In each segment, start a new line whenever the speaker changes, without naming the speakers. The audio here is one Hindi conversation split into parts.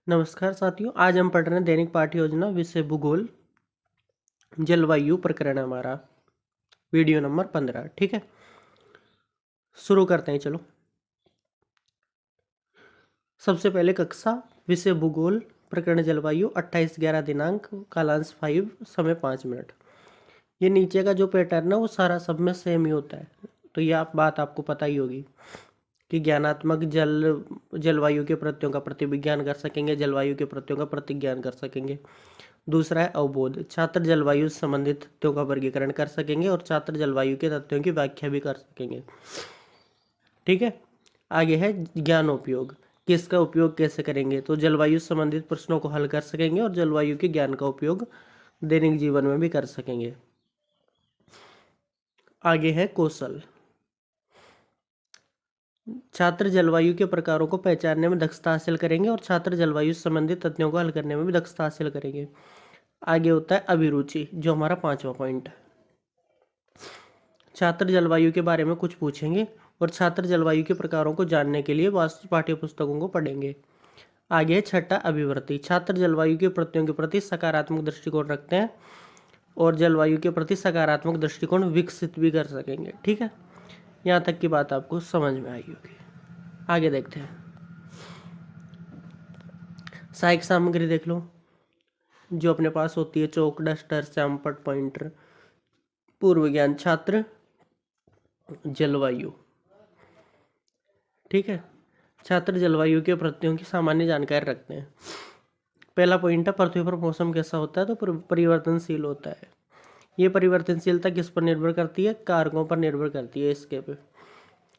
नमस्कार साथियों, आज हम पढ़ रहे हैं दैनिक पाठ्य योजना विषय भूगोल जलवायु प्रकरण हमारा वीडियो नंबर 15। ठीक है, शुरू करते हैं। चलो, सबसे पहले कक्षा विषय भूगोल प्रकरण जलवायु 28/11 दिनांक कालांश 5 समय 5 मिनट। ये नीचे का जो पैटर्न है वो सारा सब में सेम ही होता है, तो ये बात आपको पता ही होगी कि ज्ञानात्मक जलवायु के प्रत्ययों का प्रतिविज्ञान कर सकेंगे, जलवायु के प्रत्ययों का प्रतिज्ञान कर सकेंगे। दूसरा है अवबोध, छात्र जलवायु से संबंधित तथ्यों का वर्गीकरण कर सकेंगे और छात्र जलवायु के तथ्यों की व्याख्या भी कर सकेंगे। ठीक है, आगे है ज्ञानोपयोग, किसका उपयोग कैसे करेंगे, तो जलवायु से संबंधित प्रश्नों को हल कर सकेंगे और जलवायु के ज्ञान का उपयोग दैनिक जीवन में भी कर सकेंगे। आगे है कौशल, छात्र जलवायु के प्रकारों को पहचानने में दक्षता हासिल करेंगे और छात्र जलवायु से संबंधित तथ्यों को हल करने में भी दक्षता हासिल करेंगे। आगे होता है अभिरुचि, जो हमारा 5वां पॉइंट है। छात्र जलवायु के बारे में कुछ पूछेंगे और छात्र जलवायु के प्रकारों को जानने के लिए पाठ्य पुस्तकों को पढ़ेंगे। आगे है छठा अभिवृत्ति, छात्र जलवायु के प्रत्ययों के प्रति सकारात्मक दृष्टिकोण रखते हैं और जलवायु के प्रति सकारात्मक दृष्टिकोण विकसित भी कर सकेंगे। ठीक है, यहाँ तक की बात आपको समझ में आई होगी। आगे देखते हैं, सहायक सामग्री देख लो जो अपने पास होती है, चौक, डस्टर, श्यामपट्ट, पॉइंटर। पूर्व ज्ञान, छात्र जलवायु। ठीक है, छात्र जलवायु के प्रत्ययों की सामान्य जानकारी रखते हैं। पहला पॉइंट है, पृथ्वी पर मौसम कैसा होता है, तो परिवर्तनशील होता है। ये परिवर्तनशीलता किस पर निर्भर करती है, कारकों पर निर्भर करती है। इसके पे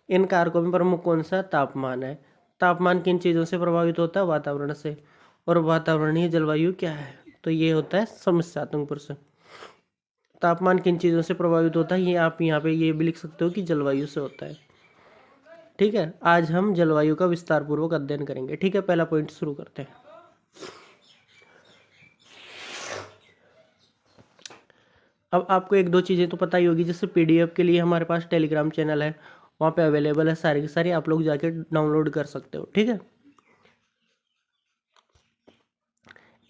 इन कारकों में प्रमुख कौन सा तापमान है। तापमान किन चीज़ों से प्रभावित होता है, वातावरण से, और वातावरणीय जलवायु क्या है, तो ये होता है समस्यात्मक प्रश्न। तापमान किन चीज़ों से प्रभावित होता है, ये आप यहाँ पे ये भी लिख सकते हो कि जलवायु से होता है। ठीक है, आज हम जलवायु का विस्तार पूर्वक अध्ययन करेंगे। ठीक है, पहला पॉइंट शुरू करते हैं। अब आपको एक दो चीज़ें तो पता ही होगी, जैसे पीडीएफ के लिए हमारे पास टेलीग्राम चैनल है, वहाँ पे अवेलेबल है सारी की सारी, आप लोग जाके डाउनलोड कर सकते हो। ठीक है,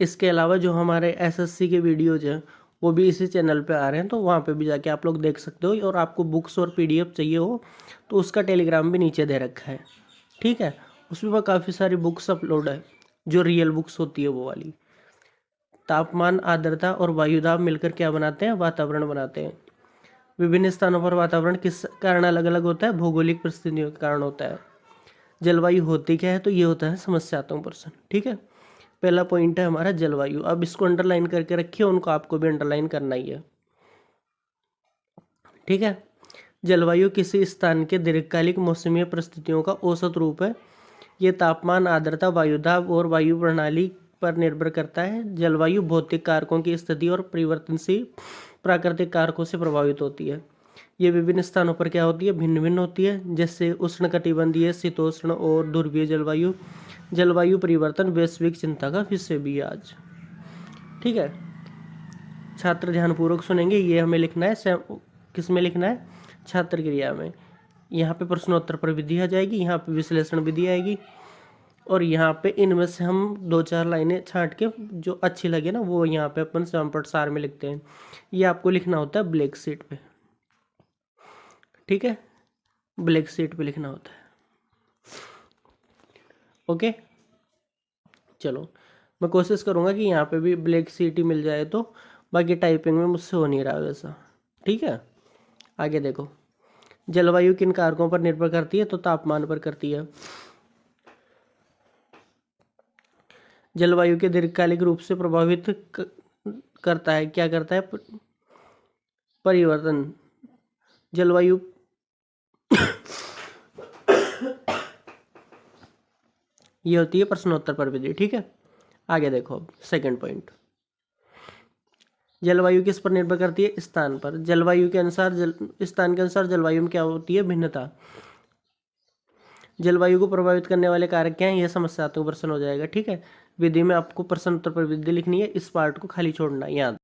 इसके अलावा जो हमारे एसएससी के वीडियोज हैं वो भी इसी चैनल पे आ रहे हैं, तो वहाँ पे भी जाके आप लोग देख सकते हो। और आपको बुक्स और पीडीएफ चाहिए हो तो उसका टेलीग्राम भी नीचे दे रखा है। ठीक है, उसमें काफ़ी सारी बुक्स अपलोड है, जो रियल बुक्स होती है वो वाली। तापमान, आर्द्रता और वायुदाब मिलकर क्या बनाते हैं, वातावरण बनाते हैं। विभिन्न स्थानों पर वातावरण किस कारण अलग अलग होता है, भौगोलिक परिस्थितियों के कारण होता है। जलवायु होती क्या है, तो ये होता है समस्यात्मक प्रश्न। ठीक है, पहला पॉइंट है हमारा जलवायु। अब इसको अंडरलाइन करके रखिए, उनको आपको भी अंडरलाइन करना ही है। ठीक है, जलवायु किसी स्थान के दीर्घकालिक मौसमी परिस्थितियों का औसत रूप है। ये तापमान, आर्द्रता, वायुदाब और वायु प्रणाली पर निर्भर करता है। जलवायु भौतिक कारकों की स्थिति और परिवर्तनशील प्राकृतिक कारकों से प्रभावित होती है। ये विभिन्न स्थानों पर क्या होती है, भिन्न भिन्न होती है, जैसे उष्णकटिबंधीय, शीतोष्ण और ध्रुवीय जलवायु। जलवायु परिवर्तन वैश्विक चिंता का विषय भी है आज। ठीक है, छात्र ध्यानपूर्वक सुनेंगे। ये हमें लिखना है, किस में लिखना है, छात्र क्रिया में। यहाँ पे प्रश्नोत्तर पर विधि आ जाएगी, यहाँ पे विश्लेषण विधि आएगी, और यहाँ पे इनमें से हम 2-4 लाइनें छांट के जो अच्छी लगे ना वो यहाँ पे अपन श्यामपट्ट सार में लिखते हैं। ये आपको लिखना होता है ब्लैक शीट पे। ठीक है, ब्लैक शीट पे लिखना होता है। ओके, चलो मैं कोशिश करूँगा कि यहाँ पे भी ब्लैक शीट ही मिल जाए, तो बाकी टाइपिंग में मुझसे हो नहीं रहा वैसा। ठीक है, आगे देखो, जलवायु किन कारकों पर निर्भर करती है, तो तापमान पर करती है। जलवायु के दीर्घकालिक रूप से प्रभावित करता है, क्या करता है, परिवर्तन। जलवायु ये होती है प्रश्नोत्तर पर विधि। ठीक है, आगे देखो, अब सेकंड पॉइंट, जलवायु किस पर निर्भर करती है, स्थान पर। जलवायु के अनुसार स्थान के अनुसार जलवायु में क्या होती है, भिन्नता। जलवायु को प्रभावित करने वाले कारक क्या हैं, यह समस्यात्मक प्रश्न हो जाएगा। ठीक है, विधि में आपको प्रश्नोत्तर पर विधि लिखनी है, इस पार्ट को खाली छोड़ना है याद।